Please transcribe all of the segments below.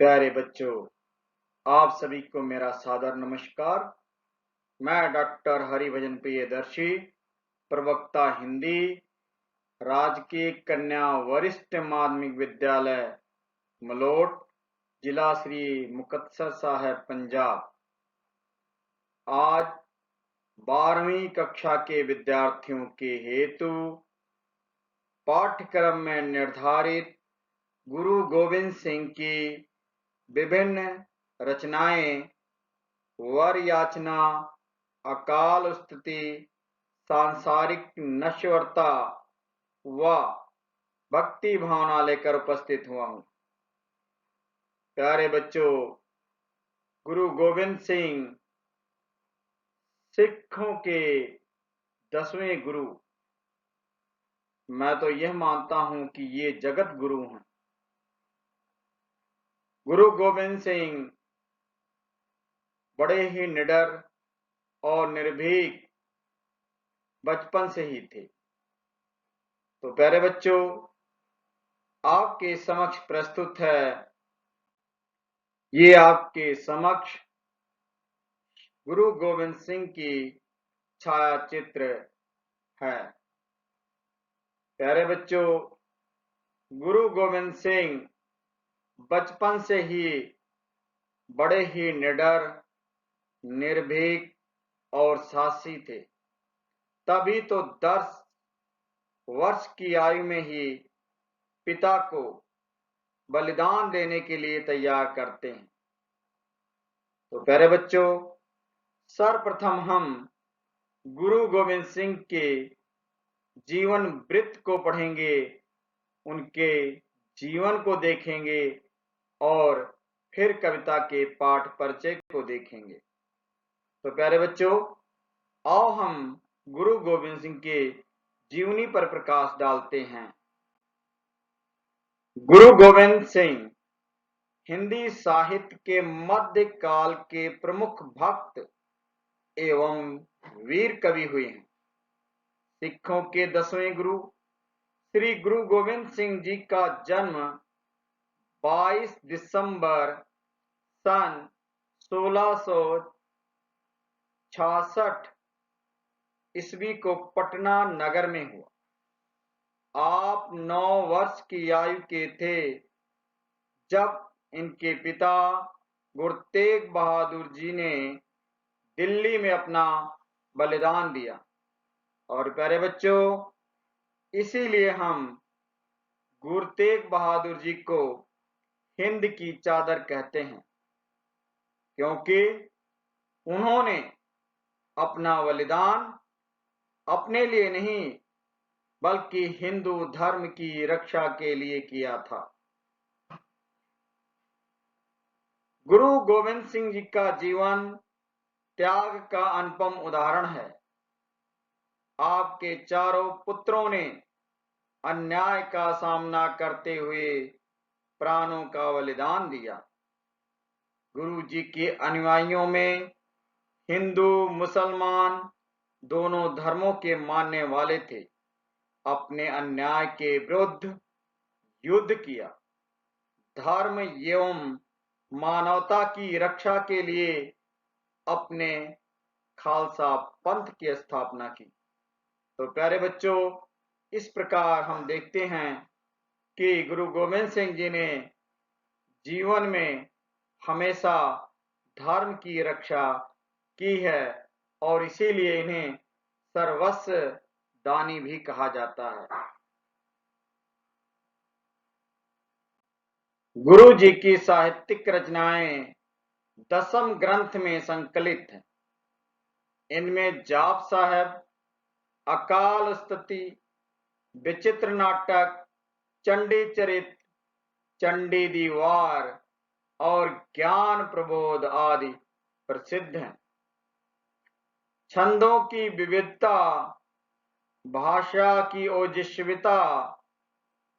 प्यारे बच्चों, आप सभी को मेरा सादर नमस्कार। मैं डॉक्टर हरिभजन प्रियदर्शी, प्रवक्ता हिंदी, राजकीय कन्या वरिष्ठ माध्यमिक विद्यालय मलोट, जिला श्री मुक्तसर साहिब, पंजाब। आज 12वीं कक्षा के विद्यार्थियों के हेतु पाठ्यक्रम में निर्धारित गुरु गोविंद सिंह की विभिन्न रचनाएं वर याचना, अकाल स्तुति, सांसारिक नश्वरता व भक्ति भावना लेकर उपस्थित हुआ हूं। प्यारे बच्चों, गुरु गोविंद सिंह सिखों के 10वें गुरु। मैं तो यह मानता हूं कि ये जगत गुरु हैं। गुरु गोविंद सिंह बड़े ही निडर और निर्भीक बचपन से ही थे। तो प्यारे बच्चों, आपके समक्ष प्रस्तुत है, ये आपके समक्ष गुरु गोविंद सिंह की छाया चित्र है। प्यारे बच्चों, गुरु गोविंद सिंह बचपन से ही बड़े ही निडर, निर्भीक और साहसी थे। तभी तो 10 वर्ष की आयु में ही पिता को बलिदान देने के लिए तैयार करते हैं। तो प्यारे बच्चों, सर्वप्रथम हम गुरु गोविंद सिंह के जीवन वृत्त को पढ़ेंगे, उनके जीवन को देखेंगे और फिर कविता के पाठ परिचय को देखेंगे। तो प्यारे बच्चों, आओ हम गुरु गोविंद सिंह के जीवनी पर प्रकाश डालते हैं। गुरु गोविंद सिंह हिंदी साहित्य के मध्य काल के प्रमुख भक्त एवं वीर कवि हुए हैं। सिखों के 10वें गुरु श्री गुरु गोविंद सिंह जी का जन्म 22 दिसंबर सन 1666 ईस्वी को पटना नगर में हुआ। आप 9 वर्ष की आयु के थे जब इनके पिता गुरु तेग बहादुर जी ने दिल्ली में अपना बलिदान दिया। और प्यारे बच्चों, इसीलिए हम गुरु तेग बहादुर जी को हिंद की चादर कहते हैं, क्योंकि उन्होंने अपना बलिदान अपने लिए नहीं बल्कि हिंदू धर्म की रक्षा के लिए किया था। गुरु गोविंद सिंह जी का जीवन त्याग का अनुपम उदाहरण है। आपके चारों पुत्रों ने अन्याय का सामना करते हुए प्राणों का बलिदान दिया। गुरु जी के अनुयायियों में हिंदू मुसलमान दोनों धर्मों के मानने वाले थे। अपने अन्याय के विरुद्ध युद्ध किया। धर्म एवं मानवता की रक्षा के लिए अपने खालसा पंथ की स्थापना की। तो प्यारे बच्चों, इस प्रकार हम देखते हैं कि गुरु गोविंद सिंह जी ने जीवन में हमेशा धर्म की रक्षा की है और इसीलिए इन्हें सर्वस्व दानी भी कहा जाता है। गुरु जी की साहित्यिक रचनाएं 10म ग्रंथ में संकलित हैं। इनमें जाप साहब, अकाल स्तुति, विचित्र नाटक, चंडी चरित, चंडी दीवार और ज्ञान प्रबोध आदि प्रसिद्ध हैं। छंदों की विविधता, भाषा की ओजस्विता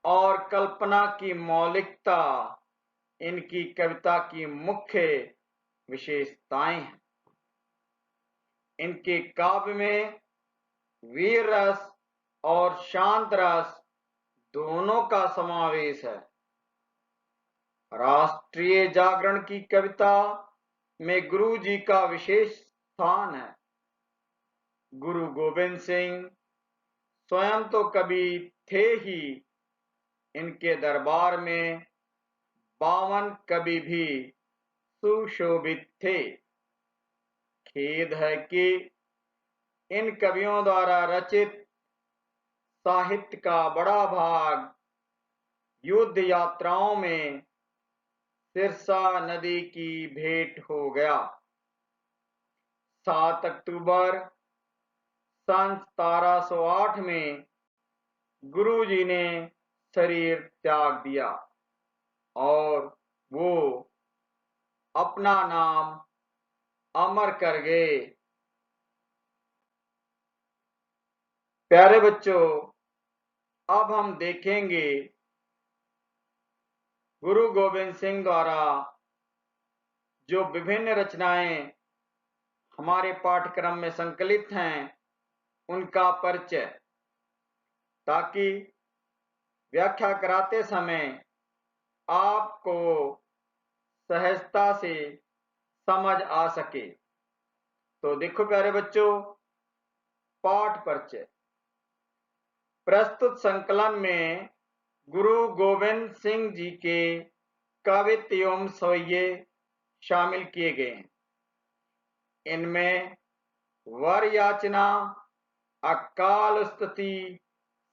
और कल्पना की मौलिकता इनकी कविता की मुख्य विशेषताएं हैं। इनके काव्य में वीर रस और शांत रस दोनों का समावेश है। राष्ट्रीय जागरण की कविता में गुरु जी का विशेष स्थान है। गुरु गोविंद सिंह स्वयं तो कवि थे ही, इनके दरबार में 52 कवि भी सुशोभित थे। खेद है कि इन कवियों द्वारा रचित साहित्य का बड़ा भाग युद्ध यात्राओं में सिरसा नदी की भेंट हो गया। 7 अक्टूबर सन 1708 में गुरु जी ने शरीर त्याग दिया और वो अपना नाम अमर कर गए। प्यारे बच्चों, अब हम देखेंगे गुरु गोविंद सिंह द्वारा जो विभिन्न रचनाएं हमारे पाठ्यक्रम में संकलित हैं उनका परिचय, ताकि व्याख्या कराते समय आपको सहजता से समझ आ सके। तो देखो प्यारे बच्चों, पाठ परिचय। प्रस्तुत संकलन में गुरु गोविंद सिंह जी के कवित्त एवं सवैये शामिल किए गए हैं। इनमें वर याचना, अकाल स्तुति,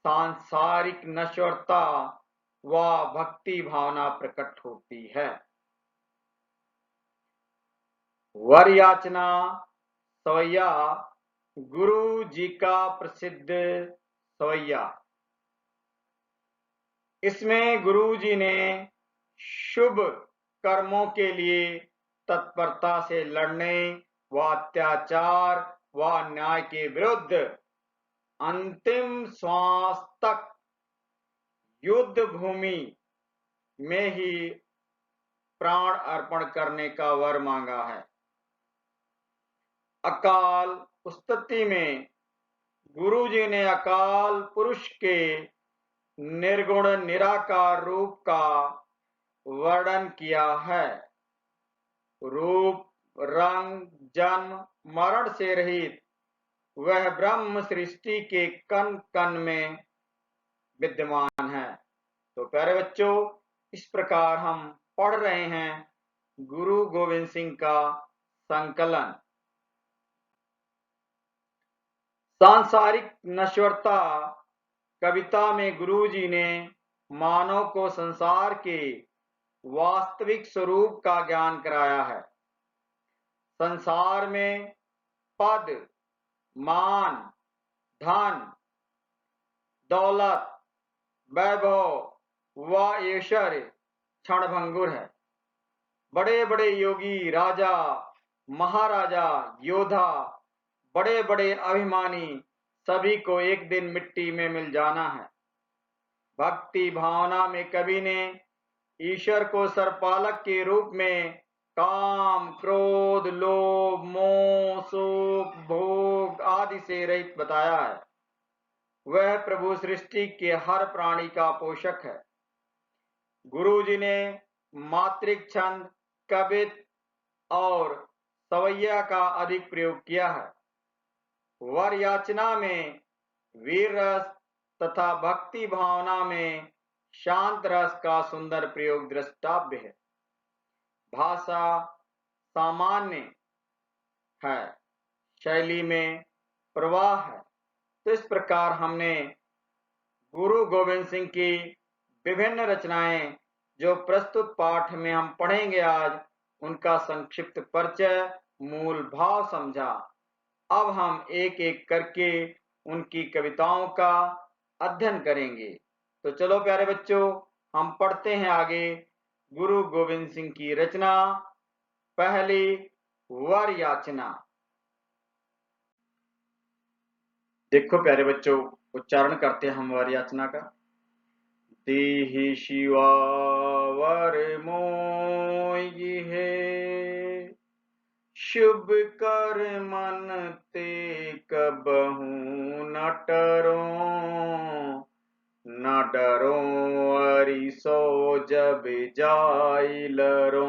सांसारिक नश्वरता व भक्ति भावना प्रकट होती है। वर याचना सवैया गुरु जी का प्रसिद्ध सवैया। इसमें गुरु जी ने शुभ कर्मों के लिए तत्परता से लड़ने व अत्याचार व अन्याय के विरुद्ध अंतिम श्वास तक युद्ध भूमि में ही प्राण अर्पण करने का वर मांगा है। अकाल स्तुति में गुरु जी ने अकाल पुरुष के निर्गुण निराकार रूप का वर्णन किया है। रूप, रंग, जन्म मरण से रहित वह ब्रह्म सृष्टि के कण कण में विद्यमान है। तो प्यारे बच्चों, इस प्रकार हम पढ़ रहे हैं गुरु गोविंद सिंह का संकलन। सांसारिक नश्वरता कविता में गुरु जी ने मानव को संसार के वास्तविक स्वरूप का ज्ञान कराया है। संसार में पद, मान, धन, दौलत, वैभव व ऐश्वर्य क्षणभंगुर है। बड़े बड़े योगी, राजा, महाराजा, योद्धा, बड़े बड़े अभिमानी सभी को एक दिन मिट्टी में मिल जाना है। भक्ति भावना में कवि ने ईश्वर को सरपालक के रूप में काम, क्रोध, लोभ, मोह, सुख, भोग आदि से रहित बताया है। वह प्रभु सृष्टि के हर प्राणी का पोषक है। गुरु जी ने मात्रिक छंद, कवित्त और सवैया का अधिक प्रयोग किया है। वर याचना में वीर रस तथा भक्ति भावना में शांत रस का सुंदर प्रयोग दृष्टाव्य है। भाषा सामान्य है, शैली में प्रवाह है। तो इस प्रकार हमने गुरु गोविंद सिंह की विभिन्न रचनाएं जो प्रस्तुत पाठ में हम पढ़ेंगे आज, उनका संक्षिप्त परिचय, मूल भाव समझा। अब हम एक एक करके उनकी कविताओं का अध्ययन करेंगे। तो चलो प्यारे बच्चों, हम पढ़ते हैं आगे गुरु गोविंद सिंह की रचना। पहली, वर याचना। देखो प्यारे बच्चों, उच्चारण करते हैं हम वर याचना का। देहि शिवा वर मोहि है, शुभ कर मन ते कबहू न टरो, न डरो अरिसो जब जाई लरो,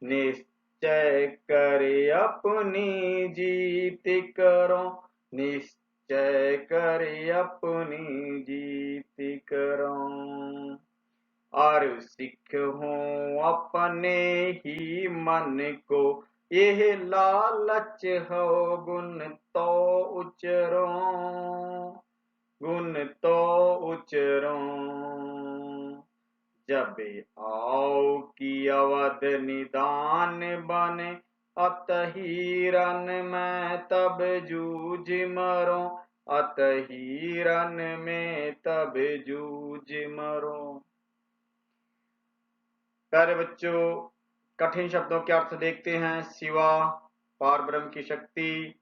निश्चय करे अपनी जीत करो, निश्चय करे अपनी जीत करो। और सिख हूँ अपने ही मन को, यह लालच हो गुण तो उचरो, गुण तो उचरो। जब आओ की अवध निदान बने, अतही रन में तब जूझ मरो, अतही रन में तब जूझ मरो। प्यारे बच्चों, कठिन शब्दों के अर्थ देखते हैं। शिवा पार ब्रह्म की शक्ति,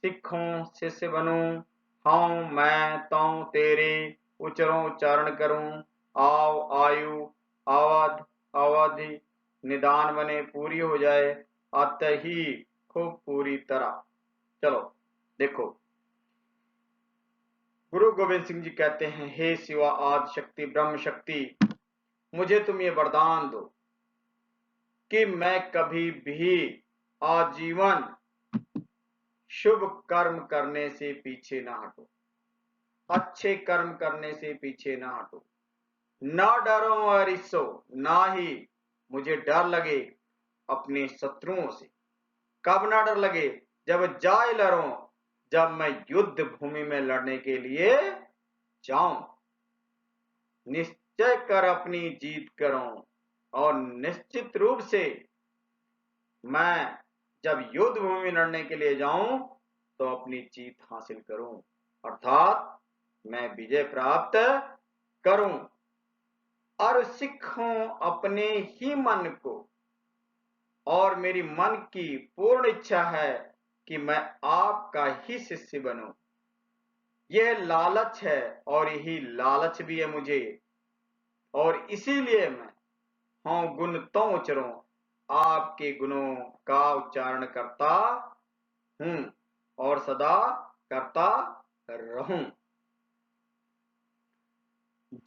सिखों शिष्य बनूं, हाउ मैं तौ तेरे, उच्चरों उच्चारण करूं, आव आयु, अवध अवधि, निदान बने पूरी हो जाए, अत ही खूब पूरी तरह। चलो देखो, गुरु गोविंद सिंह जी कहते हैं, हे शिवा आदि शक्ति ब्रह्म शक्ति, मुझे तुम ये वरदान दो कि मैं कभी भी आजीवन शुभ कर्म करने से पीछे ना हटूं, अच्छे कर्म करने से पीछे ना हटूं, ना डरो अरिसो, ना ही मुझे डर लगे अपने शत्रुओं से। कब ना डर लगे? जब जाए लड़ो, जब मैं युद्ध भूमि में लड़ने के लिए जाऊं। निश्चय कर अपनी जीत करूं, और निश्चित रूप से मैं जब युद्ध भूमि में लड़ने के लिए जाऊं तो अपनी जीत हासिल करूं, अर्थात मैं विजय प्राप्त करूं। और सिखूं अपने ही मन को, और मेरी मन की पूर्ण इच्छा है कि मैं आपका ही शिष्य बनूं। यह लालच है और यही लालच भी है मुझे, और इसीलिए मैं हूं गुण तो उच्चरों, आपके गुणों का उच्चारण करता हूं और सदा करता रहूं।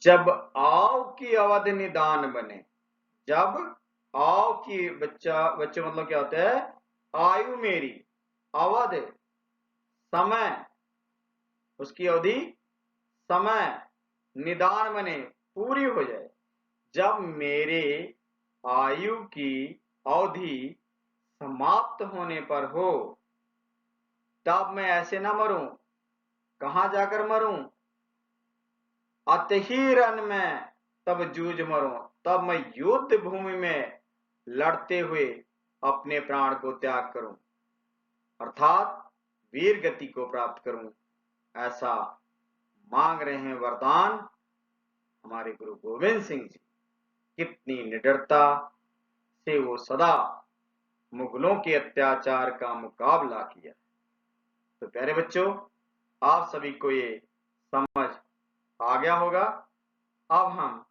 जब आओ की अवध निदान बने, जब आओ की बच्चे मतलब क्या होता है? आयु मेरी, अवध समय, उसकी अवधि समय, निदान बने पूरी हो जाए। जब मेरे आयु की अवधि समाप्त होने पर हो, तब मैं ऐसे ना मरूं। कहां जाकर मरूं? अतही रन में तब जूझ मरूं, तब मैं युद्ध भूमि में लड़ते हुए अपने प्राण को त्याग करूं, अर्थात वीर गति को प्राप्त करूं। ऐसा मांग रहे हैं वरदान हमारे गुरु गोविंद सिंह जी। कितनी निडरता से वो सदा मुगलों के अत्याचार का मुकाबला किया। तो प्यारे बच्चों, आप सभी को ये समझ आ गया होगा। अब हम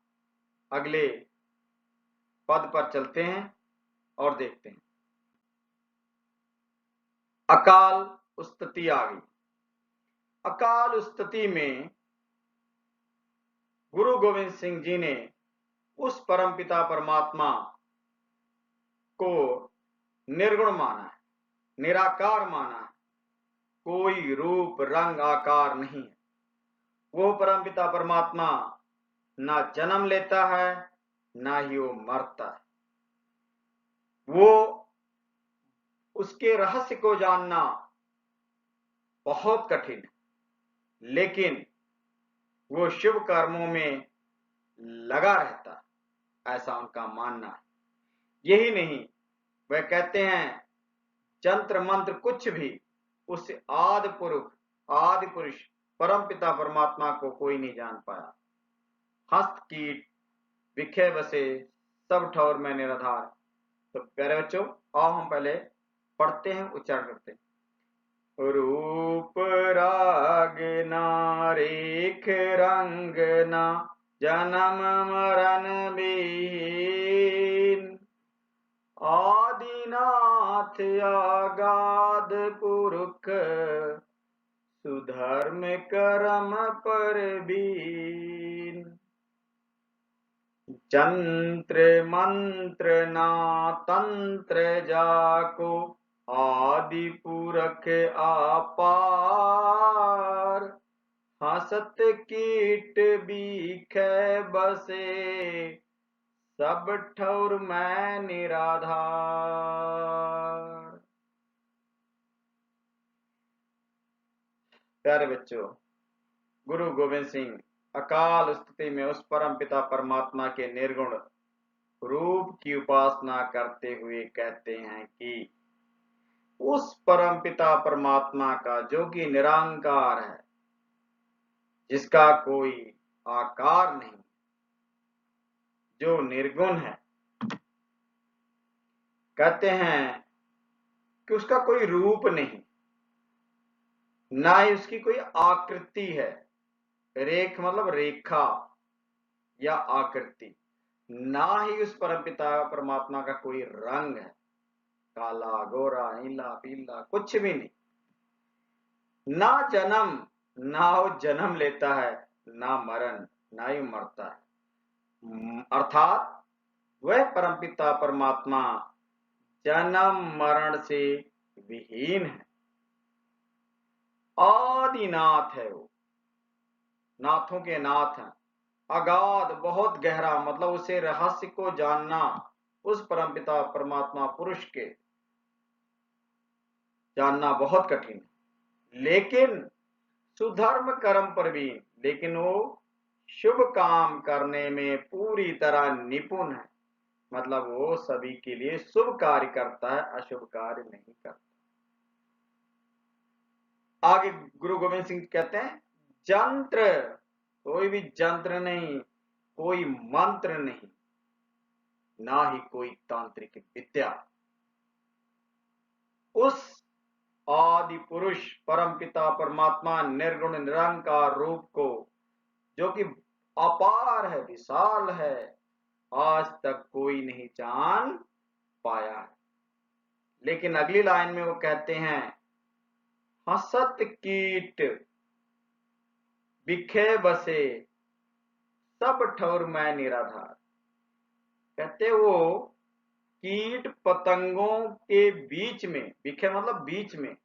अगले पद पर चलते हैं और देखते हैं। अकाल उस्तति आ गई। अकाल उस्तति में गुरु गोविंद सिंह जी ने उस परमपिता परमात्मा को निर्गुण माना है, निराकार माना है, कोई रूप रंग आकार नहीं है। वो परमपिता परमात्मा ना जन्म लेता है, ना ही वो मरता है। वो उसके रहस्य को जानना बहुत कठिन है, लेकिन वो शुभ कर्मों में लगा रहता है, ऐसा उनका मानना है। यही नहीं, वह कहते हैं जंत्र मंत्र कुछ भी उस आदि पुरुष परमपिता परमात्मा को कोई नहीं जान पाया। हस्त कीट विखे बसे सब ठौर में निराधार। तो प्यारे बच्चों, आओ हम पहले पढ़ते हैं, उच्चारण करते हैं। रूप राग ना रेख रंग ना, जन्म मरण बीन, आदिनाथ अगाध पुरख, सुधर्म करम परवीन। जंत्र मंत्र ना तंत्र जाको, आदि पुरख आपार। हसत कीट बीखे बसे, सब ठौर मैं निराधार। प्यारे बच्चों, गुरु गोविंद सिंह अकाल स्थिति में उस परम पिता परमात्मा के निर्गुण रूप की उपासना करते हुए कहते हैं कि उस परम पिता परमात्मा का जो कि निरांकार है, जिसका कोई आकार नहीं, जो निर्गुण है, कहते हैं कि उसका कोई रूप नहीं, ना ही उसकी कोई आकृति है। रेख मतलब रेखा या आकृति। ना ही उस परमपिता परमात्मा का कोई रंग है, काला गोरा नीला पीला कुछ भी नहीं। ना जन्म, ना वो जन्म लेता है, ना मरण, ना ही मरता है। अर्थात वह परमपिता परमात्मा जन्म मरण से विहीन है, आदिनाथ है। वो नाथों के नाथ हैं। अगाध बहुत गहरा, मतलब उसे रहस्य को जानना उस परमपिता परमात्मा पुरुष के जानना बहुत कठिन है। लेकिन सुधर्म कर्म प्रवीण, लेकिन वो शुभ काम करने में पूरी तरह निपुण है। मतलब वो सभी के लिए शुभ कार्य करता है, अशुभ कार्य नहीं करता। आगे गुरु गोविंद सिंह कहते हैं, जंत्र, कोई भी जंत्र नहीं, कोई मंत्र नहीं, ना ही कोई तांत्रिक विद्या। उस आदि पुरुष परमपिता परमात्मा निर्गुण निरंकार रूप को, जो कि अपार है, विशाल है, आज तक कोई नहीं जान पाया है। लेकिन अगली लाइन में वो कहते हैं, हसत कीट बिखे बसे, सब ठौर मैं निराधार। कहते वो कीट पतंगों के बीच में, बिखे मतलब बीच में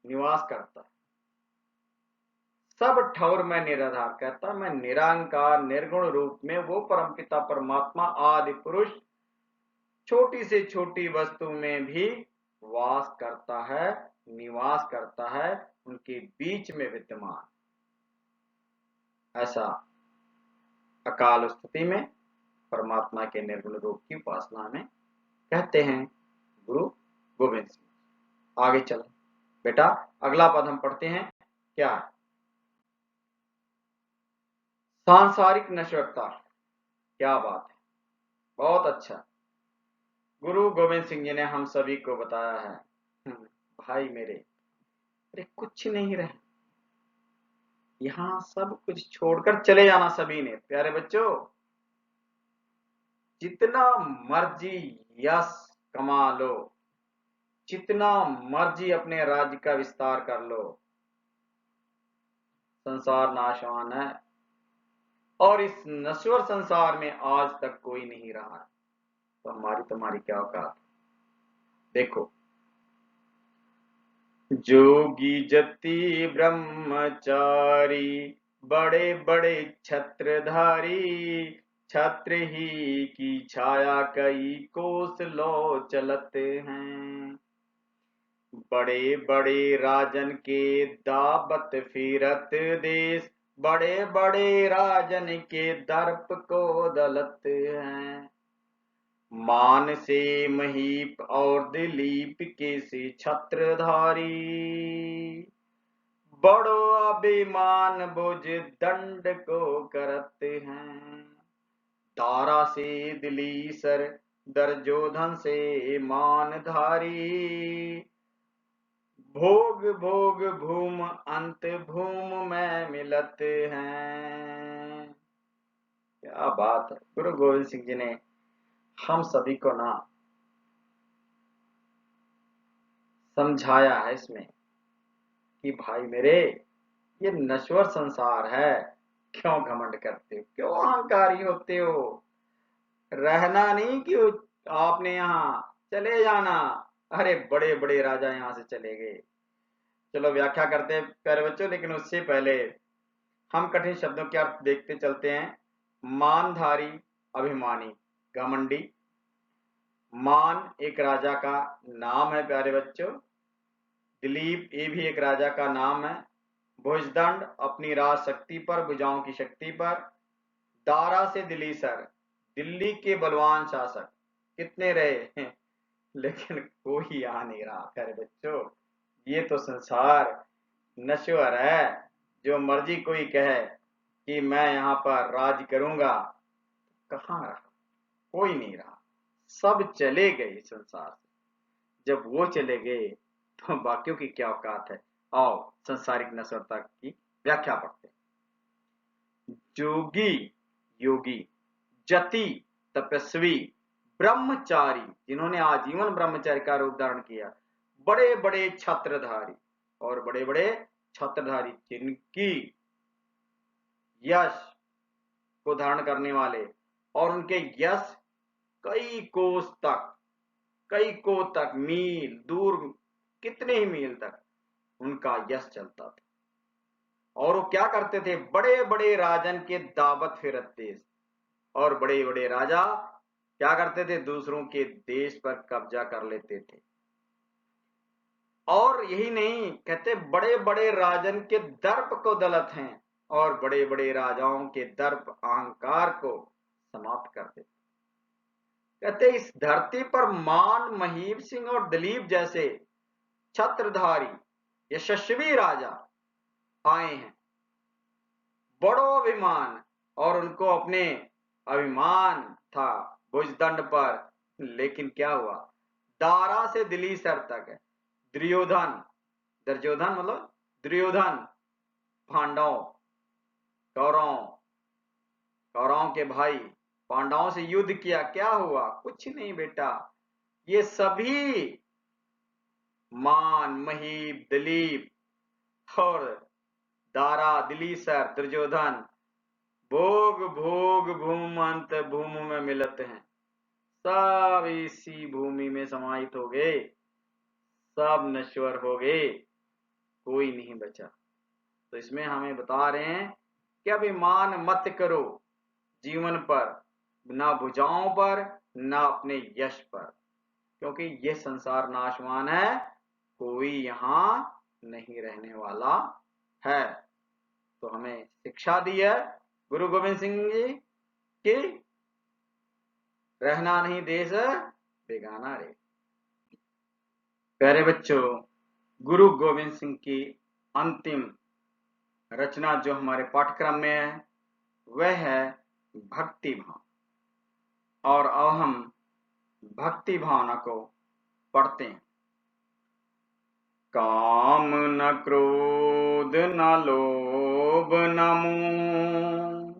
निवास करता है। सब ठौर मैं निराधार, कहता मैं निरंकार निर्गुण रूप में वो परमपिता परमात्मा आदि पुरुष छोटी से छोटी वस्तु में भी वास करता है, निवास करता है, उनके बीच में विद्यमान। ऐसा अकाल स्थिति में परमात्मा के निर्गुण रूप की उपासना में कहते हैं गुरु गोविंद सिंह। आगे चलो बेटा, अगला पद हम पढ़ते हैं। क्या है? सांसारिक नश्वरता। क्या बात है, बहुत अच्छा। गुरु गोविंद सिंह जी ने हम सभी को बताया है, भाई मेरे, अरे कुछ नहीं रहे, यहां सब कुछ छोड़कर चले जाना सभी ने। प्यारे बच्चों, जितना मर्जी यश कमा लो, जितना मर्जी अपने राज्य का विस्तार कर लो, संसार नाशवान है, और इस नश्वर संसार में आज तक कोई नहीं रहा है। तो हमारी तुम्हारी क्या औकात? देखो, जोगी जति ब्रह्मचारी, बड़े बड़े छत्रधारी, छत्र ही की छाया कई कोस लो चलते हैं। बड़े बड़े राजन के दावत फिरत देश, बड़े बड़े राजन के दर्प को दलत हैं। मान से महीप और दिलीप के से छत्रधारी, बड़ो अभिमान बुझ दंड को करते हैं। तारा से दिलीसर दर्जोधन से मानधारी, भोग भोग भूम अंत भूम में मिलते हैं। क्या बात है! गुरु गोविंद सिंह जी ने हम सभी को ना समझाया है इसमें कि भाई मेरे, ये नश्वर संसार है, क्यों घमंड करते हो, क्यों अहंकारी होते हो? रहना नहीं कि आपने यहाँ चले जाना। अरे बड़े बड़े राजा यहाँ से चले गए। चलो व्याख्या करते हैं प्यारे बच्चों, लेकिन उससे पहले हम कठिन शब्दों के अर्थ देखते चलते हैं। मानधारी, अभिमानी, घमंडी। मान एक राजा का नाम है प्यारे बच्चों। दिलीप ये भी एक राजा का नाम है। भुजदंड अपनी राज शक्ति पर, भुजाओं की शक्ति पर। दारा से दिलीसर, दिल्ली के बलवान शासक। कितने रहे लेकिन कोई आ नहीं रहा प्यारे बच्चों। ये तो संसार नश्वर है। जो मर्जी कोई कहे कि मैं यहाँ पर राज करूंगा, कहाँ रहा? कोई नहीं रहा, सब चले गए संसार से। जब वो चले गए तो बाकियों की क्या औकात है? आओ संसारिक नश्वरता की व्याख्या पढ़ते हैं। जोगी, योगी। जति, तपस्वी। ब्रह्मचारी, जिन्होंने आजीवन ब्रह्मचारी का रूप धारण किया। बड़े बड़े छत्रधारी, और बड़े बड़े छत्रधारी जिनकी यश को धारण करने वाले, और उनके यश कई कोस तक मील दूर, कितने ही मील तक उनका यश चलता था। और वो क्या करते थे? बड़े बड़े राजन के दावत फिरते। और बड़े बड़े राजा क्या करते थे? दूसरों के देश पर कब्जा कर लेते थे। और यही नहीं, कहते बड़े बड़े राजन के दर्प को दलत हैं, और बड़े बड़े राजाओं के दर्प अहंकार को समाप्त कर देते। कहते इस धरती पर मान, महीप सिंह और दिलीप जैसे छत्रधारी यशस्वी राजा आए हैं। बड़ो अभिमान, और उनको अपने अभिमान था भुजदंड पर, लेकिन क्या हुआ? दारा से दिल्ली सर तक है। दुर्योधन, दुर्योधन मतलब दुर्योधन, पांडव, कौरवों के भाई पांडवों से युद्ध किया, क्या हुआ? कुछ नहीं बेटा। ये सभी मान, महीप, दिलीप और दारा, दिलीसर, दुर्योधन भोग भोग भूमंत भूमि में मिलत हैं। सब इसी भूमि में समाहित हो गए, सब नश्वर हो गए, कोई नहीं बचा। तो इसमें हमें बता रहे हैं कि अभिमान मत करो जीवन पर, ना भुजाओं पर, ना अपने यश पर, क्योंकि यह संसार नाशवान है, कोई यहाँ नहीं रहने वाला है। तो हमें शिक्षा दी है गुरु गोविंद सिंह जी कि रहना नहीं देश बेगाना रे। प्यारे बच्चों, गुरु गोविंद सिंह की अंतिम रचना जो हमारे पाठ्यक्रम में है वह है भक्ति भाव। और अब हम भक्ति भावना को पढ़ते हैं। काम न क्रोध न लोभ न मोह,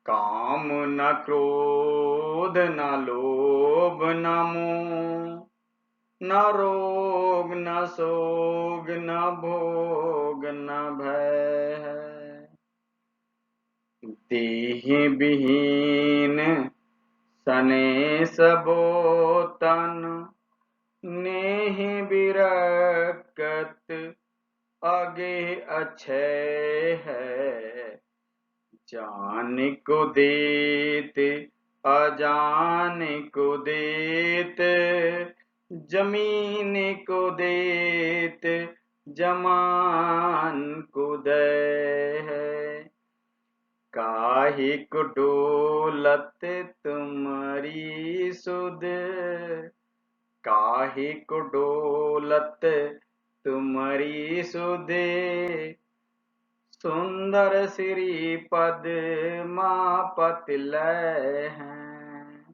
काम न क्रोध न लोभ न मोह, न रोग न शोक न भोग न भय। देहि विहीन सने सबो तन, नेहि बिरकत आगे अक्षय है। जान को देत अजान को देत, जमीन को देत जमान को दे है। काहे को डोलत तुम्हारी सुध, काहे को डोलत तुम्हारी सुधे। सुंदर श्री पद मापत लय हैं,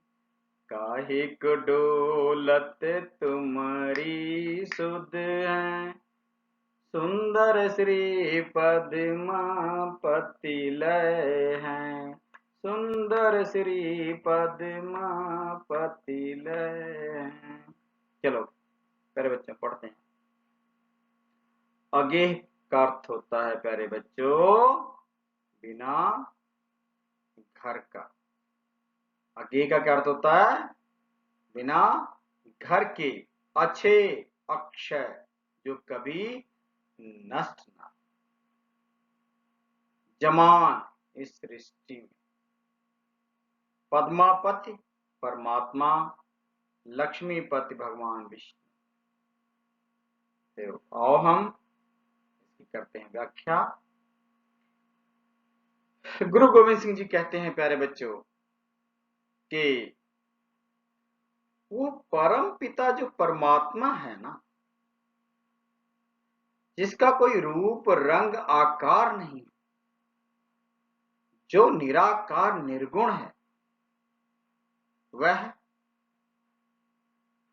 काहे को डोलत तुम्हारी सुध है। सुंदर श्री पद्मा पति लय हैं, सुंदर श्री पद्मा पति लय हैं। चलो प्यारे बच्चों पढ़ते हैं। अगेह का अर्थ होता है प्यारे बच्चों बिना घर का। अज्ञेय का क्या अर्थ होता है? बिना घर के, अच्छे, अक्षय, जो कभी नष्ट ना, जमान इस सृष्टि में। पद्मापति परमात्मा, लक्ष्मीपति भगवान विष्णु। तो आओ हम इसकी करते हैं व्याख्या। गुरु गोविंद सिंह जी कहते हैं प्यारे बच्चों कि वो परम पिता जो परमात्मा है ना, जिसका कोई रूप रंग आकार नहीं, जो निराकार निर्गुण है, वह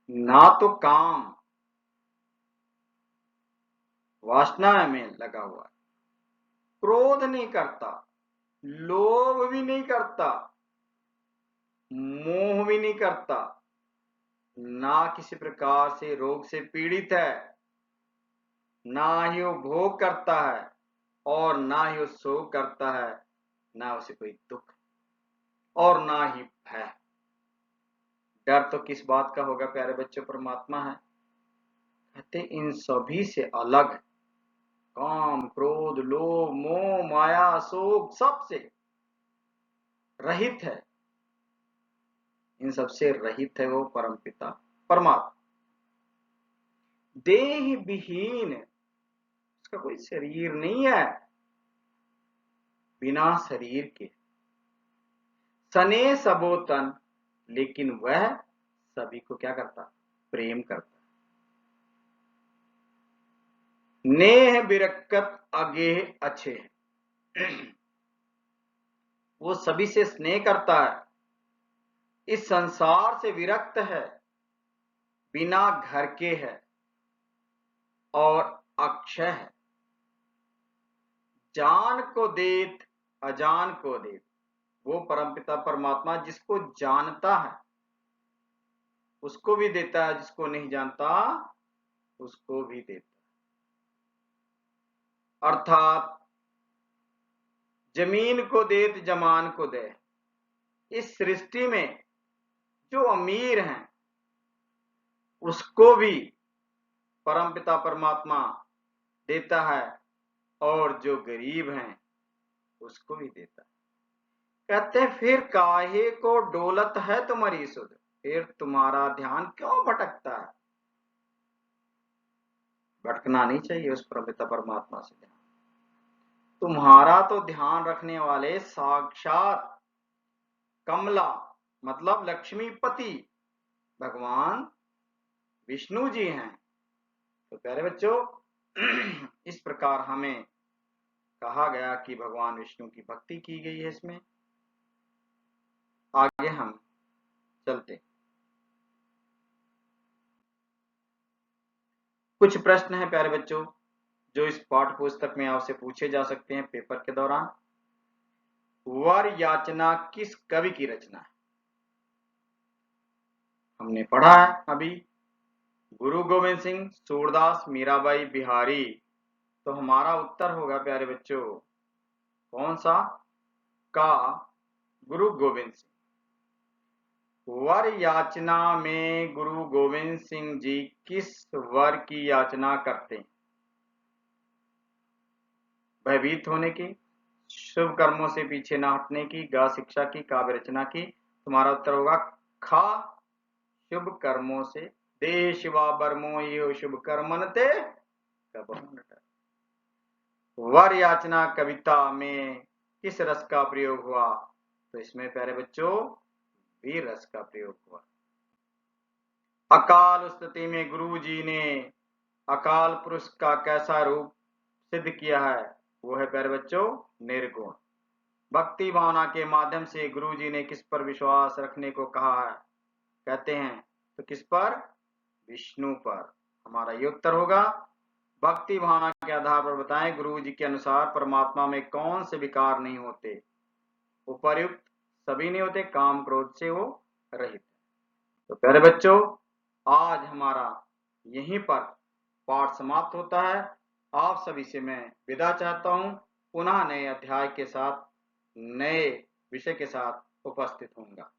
ना तो काम वासना में लगा हुआ है, क्रोध नहीं करता, लोभ भी नहीं करता, मोह भी नहीं करता, ना किसी प्रकार से रोग से पीड़ित है, ना ही वो भोग करता है और ना ही वो शोक करता है, ना उसे कोई दुख और ना ही भय। डर तो किस बात का होगा प्यारे बच्चों? परमात्मा है। कहते इन सभी से अलग है, काम क्रोध लोभ मोह माया शोक सबसे रहित है, इन सबसे रहित है वो परमपिता परमात्मा। देह विहीन, उसका कोई शरीर नहीं है, बिना शरीर के। सने सबोतन, लेकिन वह सभी को क्या करता? प्रेम करता। नेह बिरकत अगेह अच्छे, वो सभी से स्नेह करता है, इस संसार से विरक्त है, बिना घर के है और अक्षय है। जान को देत अजान को देत, वो परमपिता परमात्मा जिसको जानता है उसको भी देता है, जिसको नहीं जानता उसको भी देता है। अर्थात जमीन को देत जमान को दे। इस सृष्टि में जो अमीर हैं उसको भी परमपिता परमात्मा देता है और जो गरीब हैं उसको भी देता है। कहते फिर काहे को डोलत है तुम्हारी सुध, फिर तुम्हारा ध्यान क्यों भटकता है? भटकना नहीं चाहिए उस परमपिता परमात्मा से ध्यान। तुम्हारा तो ध्यान रखने वाले साक्षात कमला मतलब लक्ष्मीपति भगवान विष्णु जी हैं। तो प्यारे बच्चों इस प्रकार हमें कहा गया कि भगवान विष्णु की भक्ति की गई है। इसमें आगे हम चलते। कुछ प्रश्न हैं प्यारे बच्चों जो इस पाठ्य पुस्तक में आपसे पूछे जा सकते हैं पेपर के दौरान। वर याचना किस कवि की रचना है? हमने पढ़ा है अभी, गुरु गोविंद सिंह, सूरदास, मीराबाई, बिहारी। तो हमारा उत्तर होगा प्यारे बच्चों कौन सा? का गुरु गोविंद सिंह। वर याचना में गुरु गोविंद सिंह जी किस वर की याचना करते हैं? भयभीत होने की, शुभ कर्मों से पीछे न हटने की, गा शिक्षा की, काव्य रचना की। तुम्हारा उत्तर होगा खा शुभ कर्मों से। दे शिवा बरमो यो शुभ कर्मन ते वर याचना कविता में किस रस का प्रयोग हुआ? तो इसमें प्यारे बच्चों वीर रस का प्रयोग हुआ। अकाल स्तुति में गुरु जी ने अकाल पुरुष का कैसा रूप सिद्ध किया है? वो है प्यारे बच्चों निर्गुण। भक्ति भावना के माध्यम से गुरु जी ने किस पर विश्वास रखने को कहा है? कहते हैं तो किस पर? विष्णु पर। हमारा ये उत्तर होगा। भक्ति भावना के आधार पर बताएं गुरु जी के अनुसार परमात्मा में कौन से विकार नहीं होते? उपर्युक्त सभी नहीं होते, काम क्रोध से वो रहित। तो प्यारे बच्चों आज हमारा यहीं पर पाठ समाप्त होता है। आप सभी से मैं विदा चाहता हूं। पुनः नए अध्याय के साथ, नए विषय के साथ उपस्थित होऊंगा।